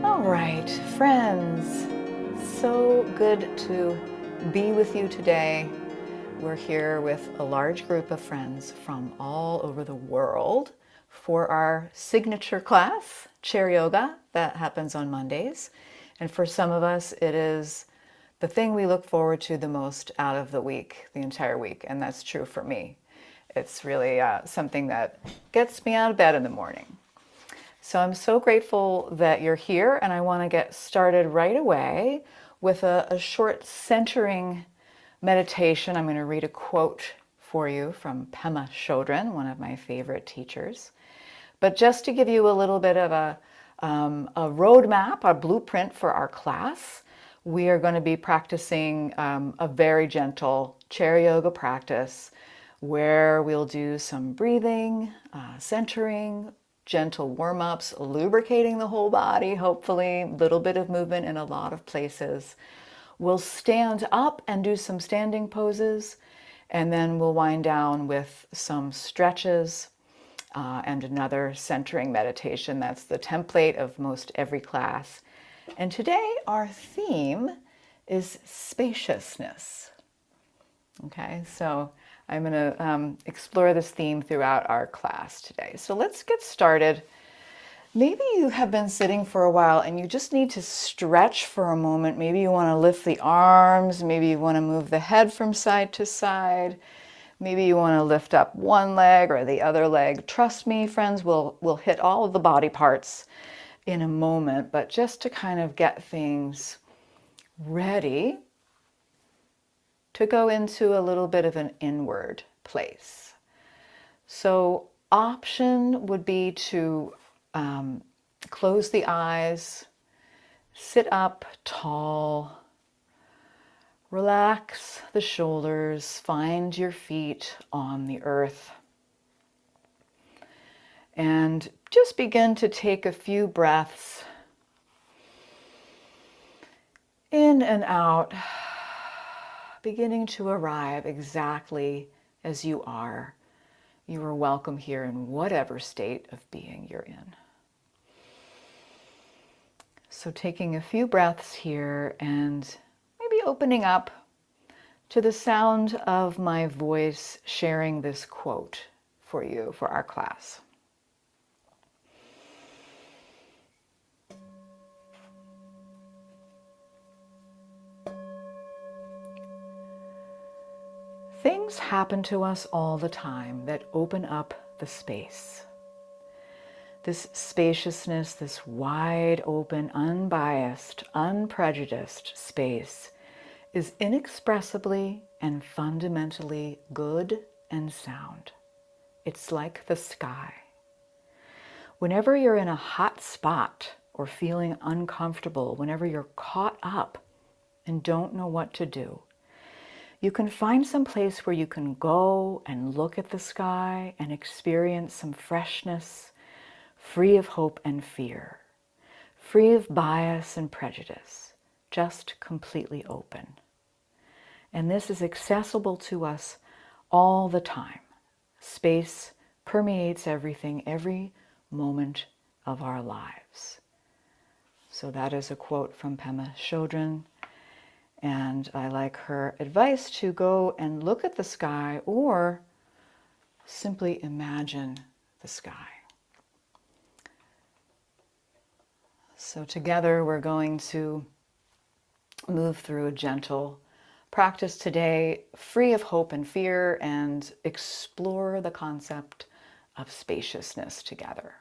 All right, friends, so good to be with you today. We're here with a large group of friends from all over the world for our signature class, Chair Yoga, that happens on Mondays. And for some of us, it is the thing we look forward to the most out of the week, the entire week, and that's true for me. It's really something that gets me out of bed in the morning. So I'm so grateful that you're here, and I want to get started right away with a short centering meditation. I'm going to read a quote for you from Pema Chodron, one of my favorite teachers. But just to give you a little bit of a roadmap, a blueprint for our class, we are going to be practicing a very gentle chair yoga practice where we'll do some breathing, centering, gentle warm-ups, lubricating the whole body, hopefully, a little bit of movement in a lot of places. We'll stand up and do some standing poses, and then we'll wind down with some stretches and another centering meditation. That's the template of most every class. And today our theme is spaciousness. Okay, so I'm going to explore this theme throughout our class today. So let's get started. Maybe you have been sitting for a while and you just need to stretch for a moment. Maybe you want to lift the arms. Maybe you want to move the head from side to side. Maybe you want to lift up one leg or the other leg. Trust me, friends, we'll hit all of the body parts in a moment, but just to kind of get things ready to go into a little bit of an inward place. So option would be to close the eyes, sit up tall, relax the shoulders, find your feet on the earth, and just begin to take a few breaths in and out, beginning to arrive exactly as you are. You are welcome here in whatever state of being you're in. So taking a few breaths here and maybe opening up to the sound of my voice sharing this quote for you for our class. Things happen to us all the time that open up the space. This spaciousness, this wide open, unbiased, unprejudiced space is inexpressibly and fundamentally good and sound. It's like the sky. Whenever you're in a hot spot or feeling uncomfortable, whenever you're caught up and don't know what to do, you can find some place where you can go and look at the sky and experience some freshness, free of hope and fear, free of bias and prejudice, just completely open. And this is accessible to us all the time. Space permeates everything, every moment of our lives. So that is a quote from Pema Chodron. And I like her advice to go and look at the sky or simply imagine the sky. So together we're going to move through a gentle practice today, free of hope and fear, and explore the concept of spaciousness together.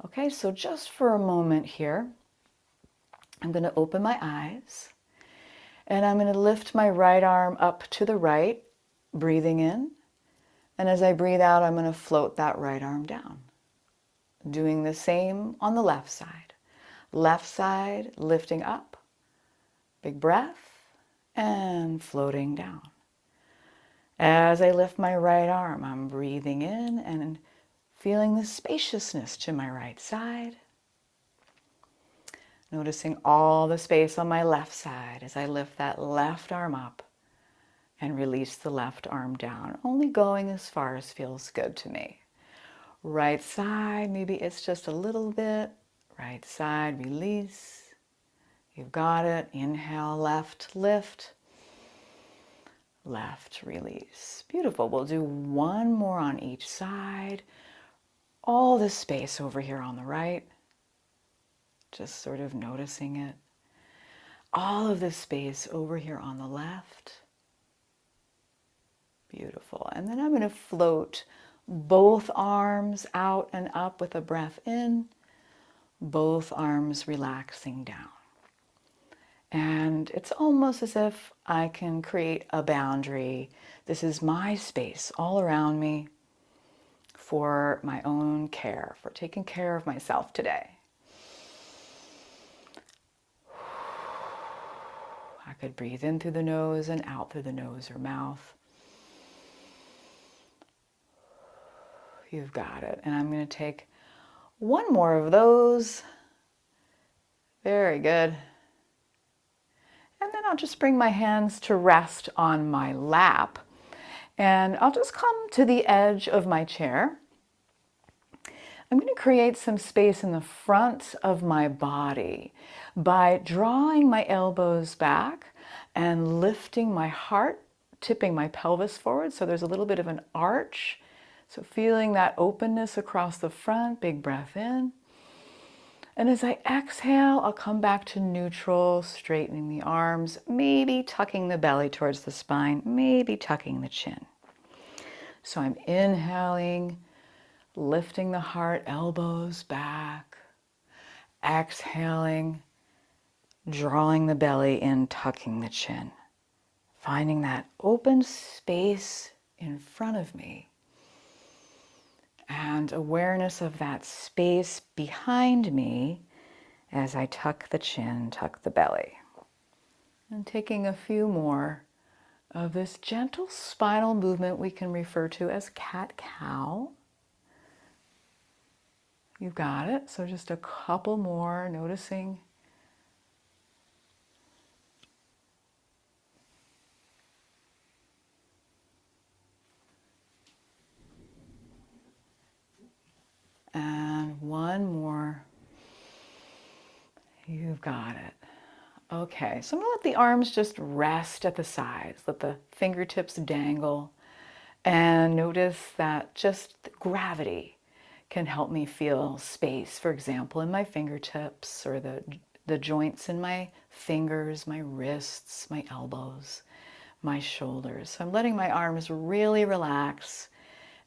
Okay, so just for a moment here, I'm going to open my eyes. And I'm going to lift my right arm up to the right, breathing in. And as I breathe out, I'm going to float that right arm down. Doing the same on the left side. Left side, lifting up. Big breath, and floating down. As I lift my right arm, I'm breathing in and feeling the spaciousness to my right side. Noticing all the space on my left side as I lift that left arm up and release the left arm down, only going as far as feels good to me. Right side, maybe it's just a little bit Right side, release. You've got it. Inhale, left, lift. Left, release. Beautiful. We'll do one more on each side. All this space over here on the right. Just sort of noticing it. All of this space over here on the left. Beautiful. And then I'm going to float both arms out and up with a breath in. Both arms relaxing down. And it's almost as if I can create a boundary. This is my space all around me for my own care, for taking care of myself today. I could breathe in through the nose and out through the nose or mouth. You've got it. And I'm going to take one more of those. Very good. And then I'll just bring my hands to rest on my lap. And I'll just come to the edge of my chair. I'm going to create some space in the front of my body by drawing my elbows back and lifting my heart, tipping my pelvis forward. So there's a little bit of an arch. So feeling that openness across the front, big breath in. And as I exhale, I'll come back to neutral, straightening the arms, maybe tucking the belly towards the spine, maybe tucking the chin. So I'm inhaling, lifting the heart, elbows back, exhaling, drawing the belly in, tucking the chin, finding that open space in front of me and awareness of that space behind me as I tuck the chin, tuck the belly. And taking a few more of this gentle spinal movement we can refer to as cat-cow. You've got it. So just a couple more, noticing. And one more. You've got it. Okay, so I'm going to let the arms just rest at the sides. Let the fingertips dangle. And notice that just gravity can help me feel space, for example, in my fingertips or the joints in my fingers, my wrists, my elbows, my shoulders. So I'm letting my arms really relax.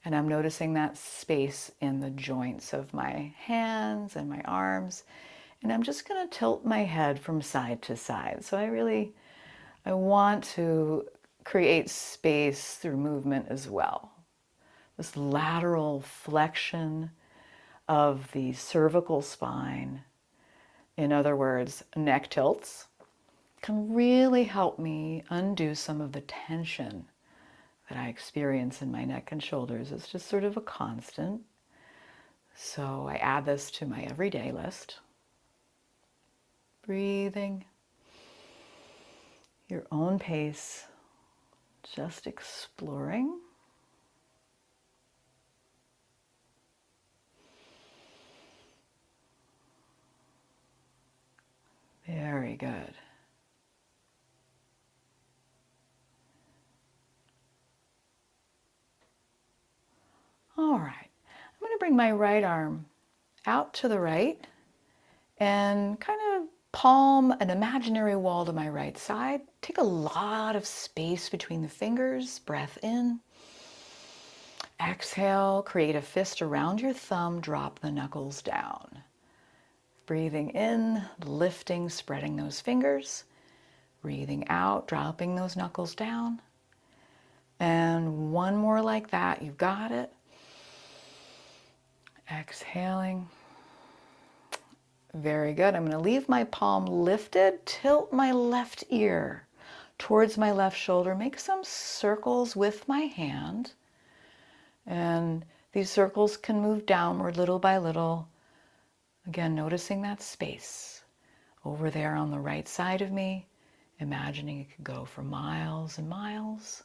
And I'm noticing that space in the joints of my hands and my arms. And I'm just going to tilt my head from side to side. So I want to create space through movement as well. This lateral flexion of the cervical spine, in other words, neck tilts, can really help me undo some of the tension that I experience in my neck and shoulders. It's just sort of a constant. So I add this to my everyday list. Breathing, your own pace, just exploring. Very good. All right, I'm going to bring my right arm out to the right and kind of palm an imaginary wall to my right side. Take a lot of space between the fingers, breath in. Exhale, create a fist around your thumb, drop the knuckles down. Breathing in, lifting, spreading those fingers. Breathing out, dropping those knuckles down. And one more like that, you've got it. Exhaling. Very good. I'm going to leave my palm lifted, tilt my left ear towards my left shoulder, make some circles with my hand. And these circles can move downward little by little. Again, noticing that space over there on the right side of me, imagining it could go for miles and miles.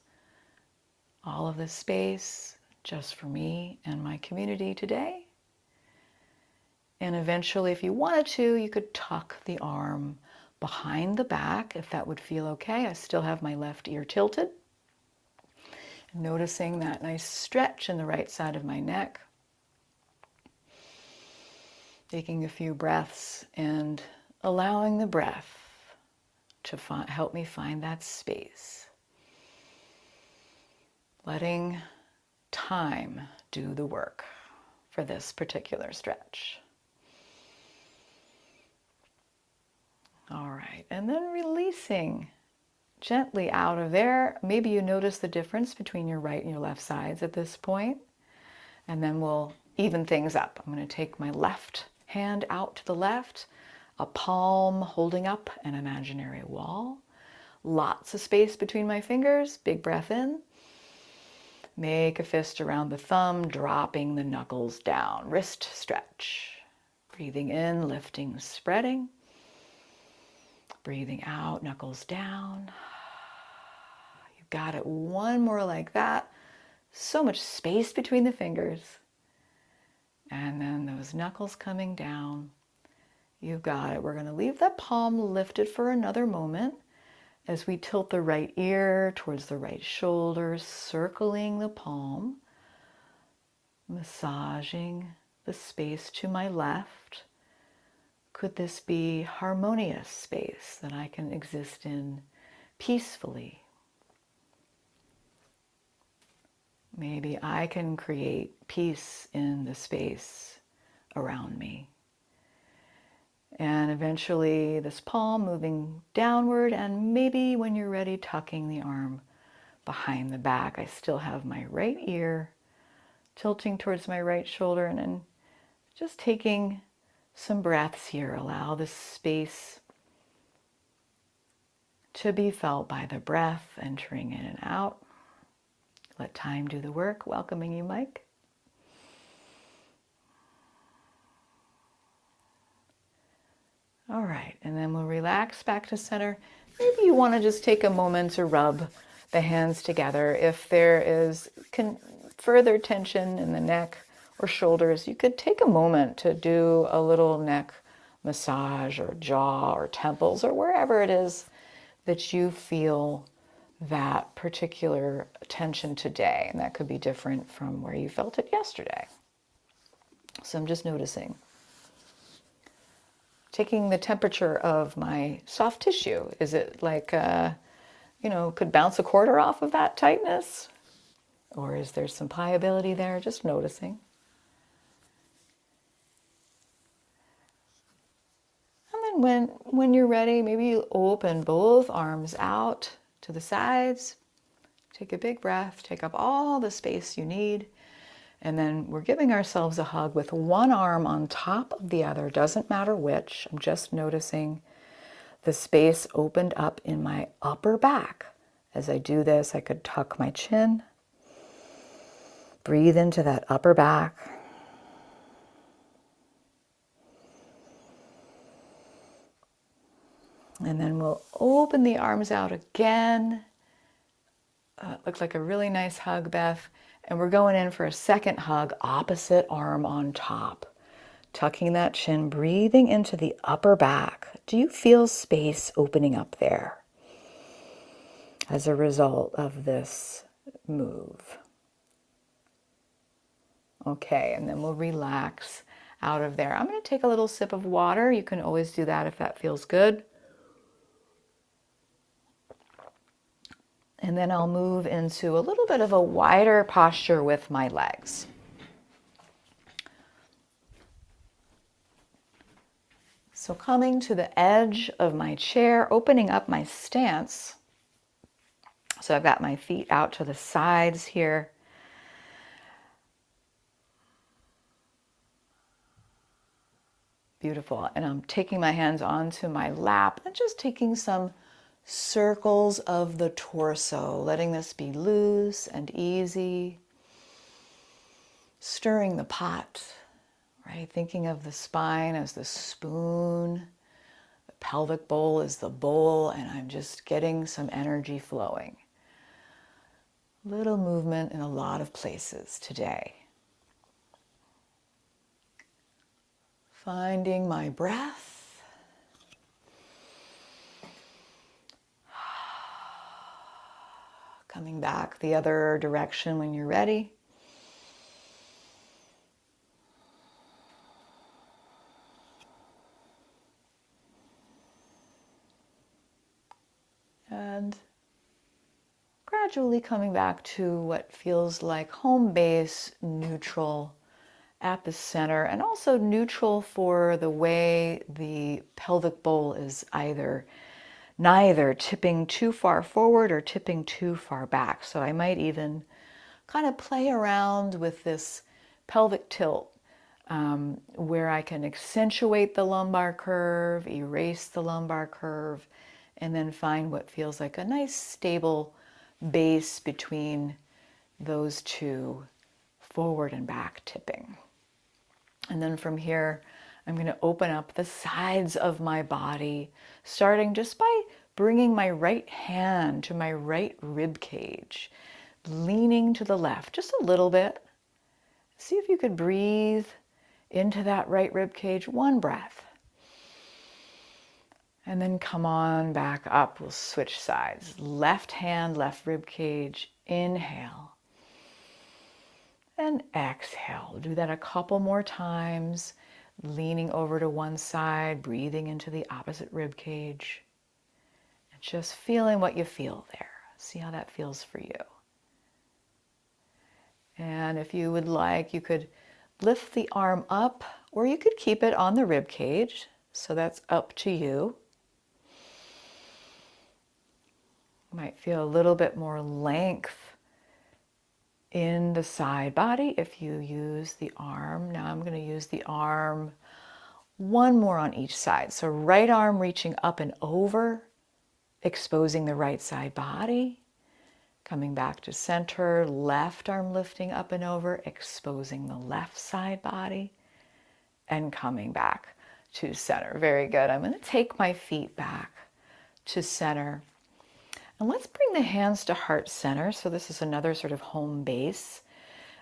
All of this space just for me and my community today. And eventually, if you wanted to, you could tuck the arm behind the back, if that would feel okay. I still have my left ear tilted. Noticing that nice stretch in the right side of my neck. Taking a few breaths and allowing the breath to help me find that space. Letting time do the work for this particular stretch. All right, and then releasing gently out of there. Maybe you notice the difference between your right and your left sides at this point. And then we'll even things up. I'm going to take my left hand out to the left, a palm holding up an imaginary wall. Lots of space between my fingers. Big breath in. Make a fist around the thumb, dropping the knuckles down. Wrist stretch. Breathing in, lifting, spreading. Breathing out, knuckles down. You got it. One more like that. So much space between the fingers. And then those knuckles coming down. You got it. We're going to leave that palm lifted for another moment as we tilt the right ear towards the right shoulder, circling the palm, massaging the space to my left. Could this be harmonious space that I can exist in peacefully? Maybe I can create peace in the space around me. And eventually this palm moving downward, and maybe when you're ready, tucking the arm behind the back. I still have my right ear tilting towards my right shoulder, and then just taking some breaths here. Allow the space to be felt by the breath entering in and out. Let time do the work. Welcoming you, Mike. All right, and then we'll relax back to center. Maybe you want to just take a moment to rub the hands together. If there is further tension in the neck or shoulders, you could take a moment to do a little neck massage or jaw or temples or wherever it is that you feel that particular tension today. And that could be different from where you felt it yesterday. So I'm just noticing. Taking the temperature of my soft tissue. Is it like, could bounce a quarter off of that tightness? Or is there some pliability there? Just noticing. And then when you're ready, maybe you open both arms out to the sides. Take a big breath, take up all the space you need. And then we're giving ourselves a hug with one arm on top of the other. Doesn't matter which. I'm just noticing the space opened up in my upper back. As I do this, I could tuck my chin. Breathe into that upper back. And then we'll open the arms out again. It looks like a really nice hug, Beth. And we're going in for a second hug, opposite arm on top. Tucking that chin, breathing into the upper back. Do you feel space opening up there as a result of this move? Okay, and then we'll relax out of there. I'm going to take a little sip of water. You can always do that if that feels good. And then I'll move into a little bit of a wider posture with my legs. So coming to the edge of my chair, opening up my stance. So I've got my feet out to the sides here. Beautiful. And I'm taking my hands onto my lap and just taking some circles of the torso, letting this be loose and easy. Stirring the pot, right? Thinking of the spine as the spoon, the pelvic bowl is the bowl, and I'm just getting some energy flowing. Little movement in a lot of places today. Finding my breath. Coming back the other direction when you're ready. And gradually coming back to what feels like home base, neutral at the center, and also neutral for the way the pelvic bowl is neither tipping too far forward or tipping too far back. So I might even kind of play around with this pelvic tilt where I can accentuate the lumbar curve, erase the lumbar curve, and then find what feels like a nice stable base between those two forward and back tipping. And then from here, I'm going to open up the sides of my body, starting just by bringing my right hand to my right rib cage, leaning to the left just a little bit. See if you could breathe into that right rib cage, one breath. And then come on back up. We'll switch sides. Left hand, left rib cage. Inhale. And exhale. Do that a couple more times. Leaning over to one side, breathing into the opposite rib cage. And just feeling what you feel there. See how that feels for you. And if you would like, you could lift the arm up, or you could keep it on the rib cage. So that's up to you. Might feel a little bit more length in the side body if you use the arm. Now I'm going to use the arm one more on each side. So right arm reaching up and over, exposing the right side body. Coming back to center, left arm lifting up and over, exposing the left side body. And coming back to center. Very good. I'm going to take my feet back to center. And let's bring the hands to heart center. So this is another sort of home base.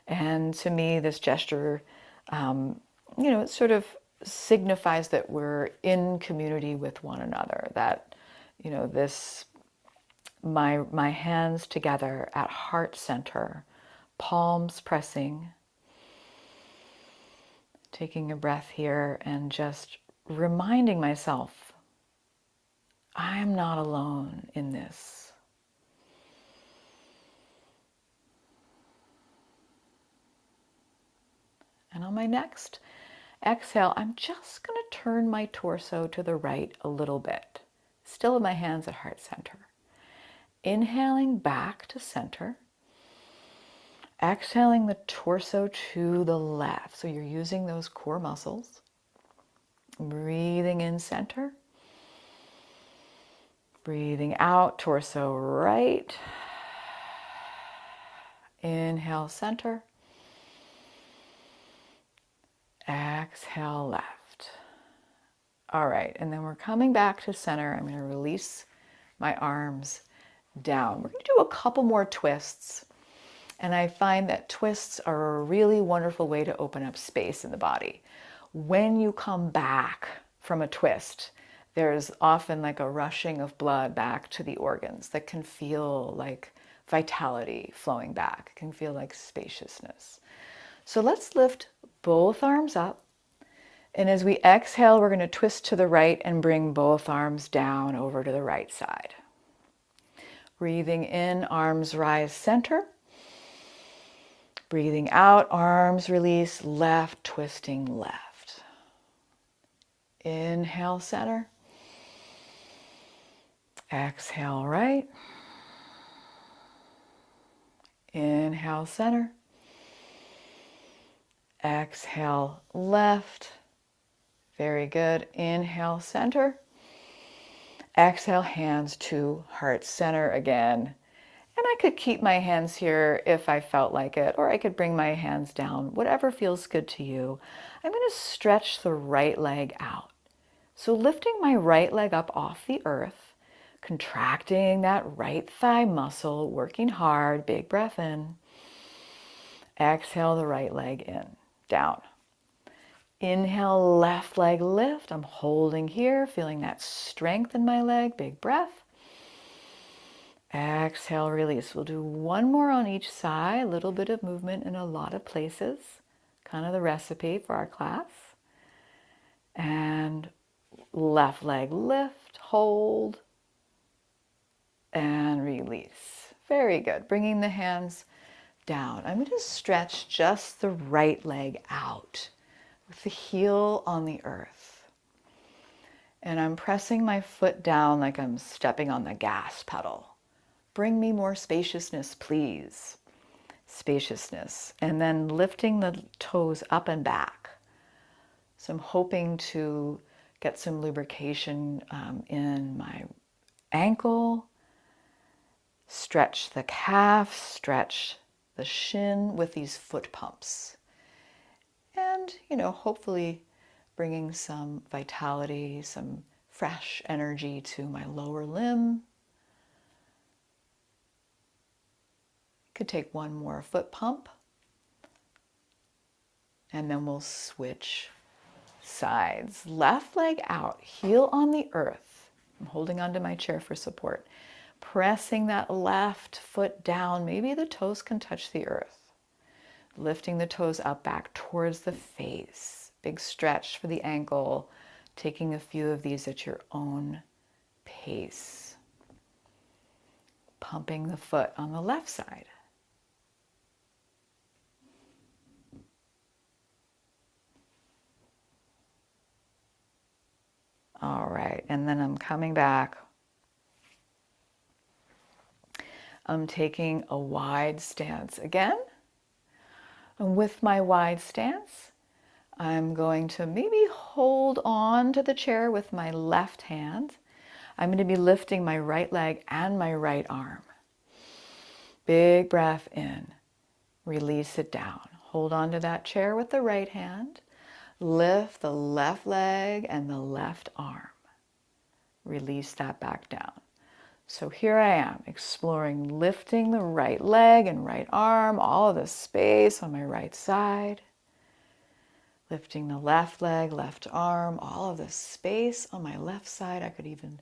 And to me, this gesture, it sort of signifies that we're in community with one another. That, my hands together at heart center, palms pressing. Taking a breath here and just reminding myself, I am not alone in this. And on my next exhale, I'm just going to turn my torso to the right a little bit. Still with my hands at heart center. Inhaling back to center. Exhaling the torso to the left. So you're using those core muscles. Breathing in center. Breathing out, torso right. Inhale center. Exhale left. All right, and then we're coming back to center. I'm going to release my arms down. We're going to do a couple more twists. And I find that twists are a really wonderful way to open up space in the body. When you come back from a twist, there's often like a rushing of blood back to the organs that can feel like vitality flowing back. It can feel like spaciousness. So let's lift both arms up. And as we exhale, we're going to twist to the right and bring both arms down over to the right side. Breathing in, arms rise center. Breathing out, arms release, left, twisting left. Inhale center. Exhale right. Inhale center. Exhale left. Very good. Inhale center. Exhale hands to heart center again. And I could keep my hands here if I felt like it, or I could bring my hands down, whatever feels good to you. I'm going to stretch the right leg out. So lifting my right leg up off the earth, contracting that right thigh muscle, working hard, big breath in. Exhale the right leg in, down. Inhale, left leg lift. I'm holding here, feeling that strength in my leg. Big breath. Exhale, release. We'll do one more on each side. A little bit of movement in a lot of places. Kind of the recipe for our class. And left leg lift, hold, and release. Very good. Bringing the hands down. I'm going to stretch just the right leg out with the heel on the earth. And I'm pressing my foot down like I'm stepping on the gas pedal. Bring me more spaciousness, please. Spaciousness. And then lifting the toes up and back. So I'm hoping to get some lubrication in my ankle. Stretch the calf, stretch the shin with these foot pumps. And, hopefully bringing some vitality, some fresh energy to my lower limb. Could take one more foot pump. And then we'll switch sides. Left leg out, heel on the earth. I'm holding onto my chair for support. Pressing that left foot down. Maybe the toes can touch the earth. Lifting the toes up back towards the face. Big stretch for the ankle. Taking a few of these at your own pace. Pumping the foot on the left side. All right, and then I'm coming back. I'm taking a wide stance again. And with my wide stance, I'm going to maybe hold on to the chair with my left hand. I'm going to be lifting my right leg and my right arm. Big breath in. Release it down. Hold on to that chair with the right hand. Lift the left leg and the left arm. Release that back down. So here I am, exploring lifting the right leg and right arm, all of the space on my right side. Lifting the left leg, left arm, all of the space on my left side. I could even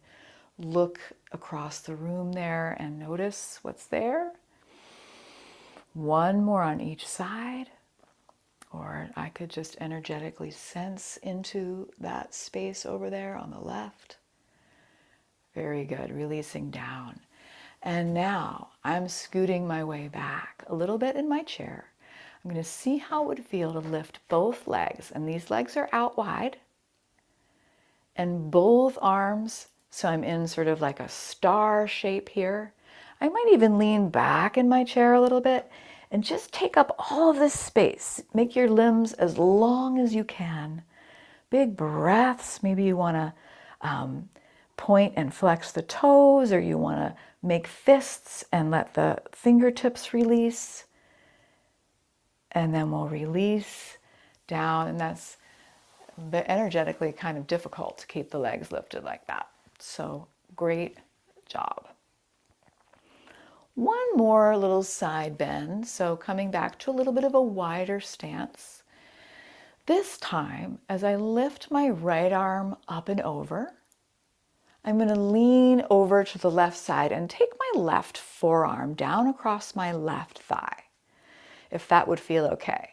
look across the room there and notice what's there. One more on each side. Or I could just energetically sense into that space over there on the left. Very good, releasing down. And now I'm scooting my way back a little bit in my chair. I'm going to see how it would feel to lift both legs. And these legs are out wide. And both arms, so I'm in sort of like a star shape here. I might even lean back in my chair a little bit and just take up all of this space. Make your limbs as long as you can. Big breaths. Maybe you want to point and flex the toes, or you want to make fists and let the fingertips release. And then we'll release down, and that's energetically kind of difficult to keep the legs lifted like that. So great job. One more little side bend. So coming back to a little bit of a wider stance. This time, as I lift my right arm up and over, I'm going to lean over to the left side and take my left forearm down across my left thigh, if that would feel okay.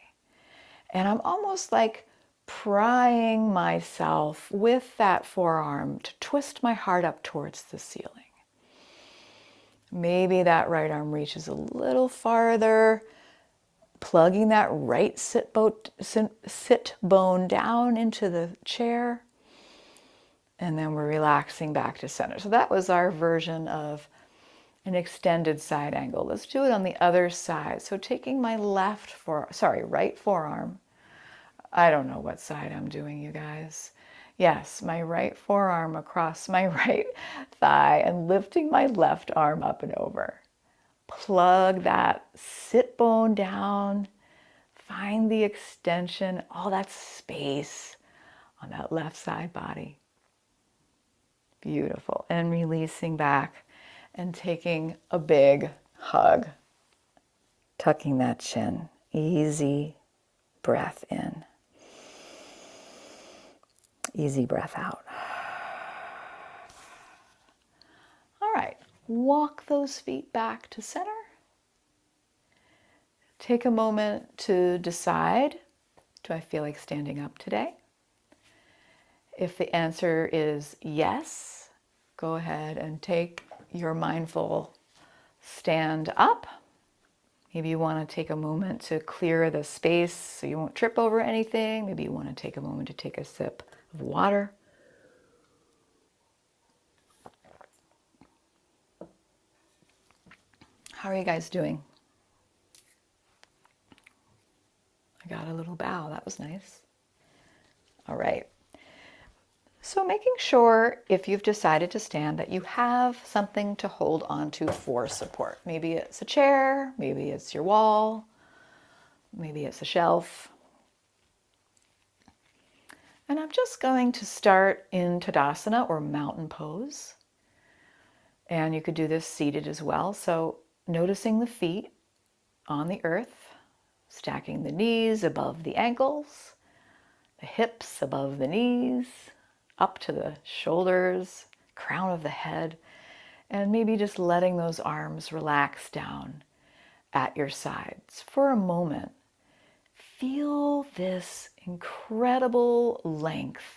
And I'm almost like prying myself with that forearm to twist my heart up towards the ceiling. Maybe that right arm reaches a little farther, plugging that right sit bone down into the chair. And then we're relaxing back to center. So that was our version of an extended side angle. Let's do it on the other side. So taking my right forearm. I don't know what side I'm doing, you guys. Yes, my right forearm across my right thigh and lifting my left arm up and over. Plug that sit bone down. Find the extension, all that space on that left side body. Beautiful. And releasing back and taking a big hug. Tucking that chin. Easy breath in. Easy breath out. All right, walk those feet back to center. Take a moment to decide, do I feel like standing up today? If the answer is yes, go ahead and take your mindful stand up. Maybe you want to take a moment to clear the space so you won't trip over anything. Maybe you want to take a moment to take a sip of water. How are you guys doing? I got a little bow. That was nice. All right. So making sure, if you've decided to stand, that you have something to hold on to for support. Maybe it's a chair, maybe it's your wall, maybe it's a shelf. And I'm just going to start in Tadasana, or mountain pose. And you could do this seated as well. So noticing the feet on the earth, stacking the knees above the ankles, the hips above the knees, up to the shoulders, crown of the head, and maybe just letting those arms relax down at your sides for a moment. Feel this incredible length